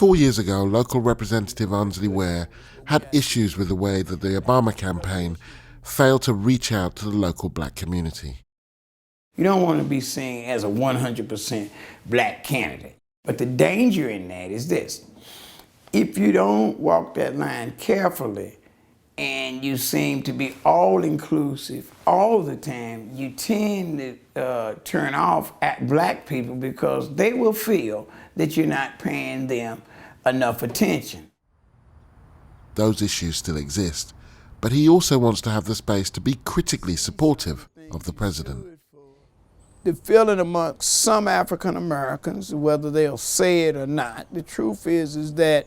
4 years ago, local Representative Onzlee Ware had issues with the way that the Obama campaign failed to reach out to the local black community. You don't want to be seen as a 100% black candidate. But the danger in that is this. If you don't walk that line carefully and you seem to be all-inclusive all the time, you tend to turn off at black people because they will feel that you're not paying them enough attention. Those issues still exist, but he also wants to have the space to be critically supportive of the president. The feeling amongst some African Americans, whether they'll say it or not, the truth is that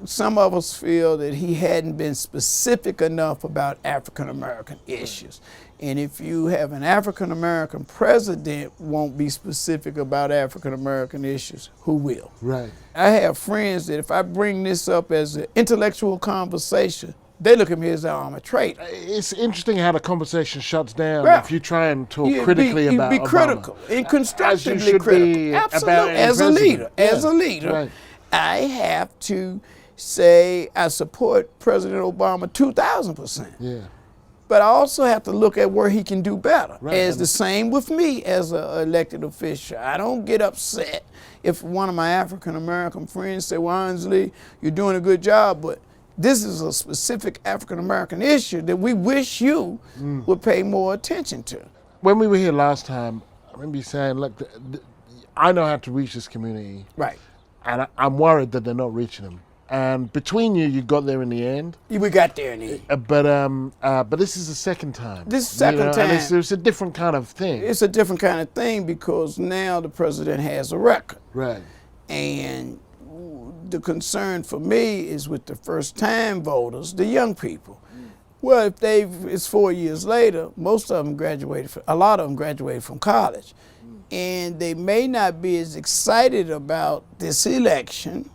some of us feel that he hadn't been specific enough about African American issues. And if you have an African American president won't be specific about African American issues, who will? Right. I have friends that if I bring this up as an intellectual conversation, they look at me as though I'm a traitor. It's interesting how the conversation shuts down right. if you try and talk critically about be Obama. critical and constructively critical. Be absolutely. As a leader, right. I have to say I support President Obama 2,000%. Yeah. But I also have to look at where he can do better. Right. As the same with me as an elected official. I don't get upset if one of my African American friends say, well, Onzlee, you're doing a good job, but this is a specific African American issue that we wish you would pay more attention to. When we were here last time, I remember you saying, look, I know how to reach this community. Right. And I'm worried that they're not reaching them. And between you got there in the end. We got there in the end. But this is the second time. This is the second time. And it's a different kind of thing. It's a different kind of thing because now the president has a record. Right. And the concern for me is with the first-time voters, the young people. Well, if it's 4 years later, most of them a lot of them graduated from college. And they may not be as excited about this election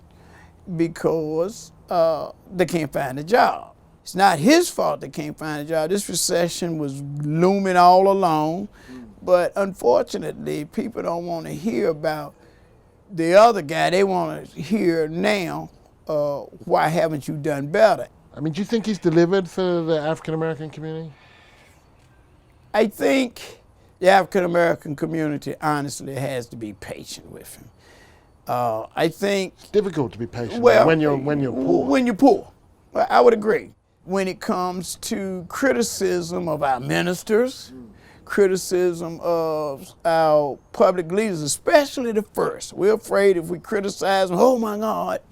because they can't find a job. It's not his fault they can't find a job. This recession was looming all along. But unfortunately, people don't want to hear about the other guy. They want to hear now, why haven't you done better? I mean, do you think he's delivered for the African-American community? I think the African-American community honestly has to be patient with him. I think it's difficult to be patient when you're poor. When you're poor, I would agree. When it comes to criticism of our ministers, criticism of our public leaders, especially the first. We're afraid if we criticize them, oh my God,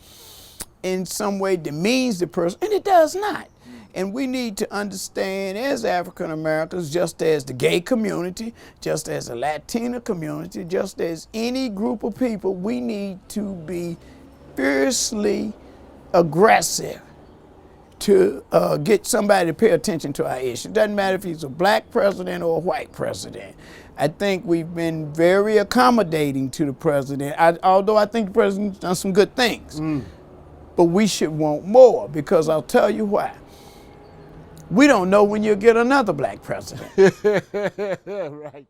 in some way demeans the person, and it does not. And we need to understand as African Americans, just as the gay community, just as the Latino community, just as any group of people, we need to be fiercely aggressive to get somebody to pay attention to our issue. It doesn't matter if he's a black president or a white president. I think we've been very accommodating to the president, although I think the president's done some good things. But we should want more, because I'll tell you why. We don't know when you'll get another black president. Right.